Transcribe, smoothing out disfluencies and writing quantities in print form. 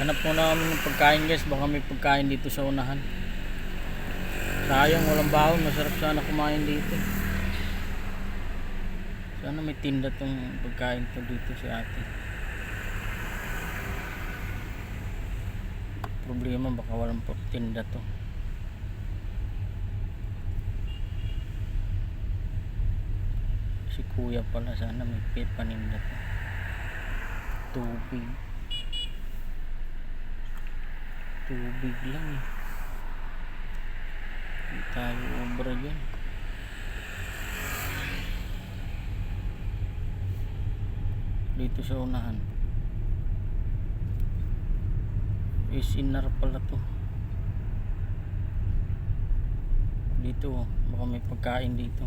Hanap po namin ng pagkain guys, baka may pagkain dito sa unahan. Sayang walang baon, masarap sana kumain dito. Sana may tinda tong pagkain to dito si ate. Problema baka walang tinda to. Si kuya pala, sana may paninda to. Tubig lang eh. Hindi tayo obra dyan. Dito sa unahan isinar pala to. Dito baka may pagkain dito.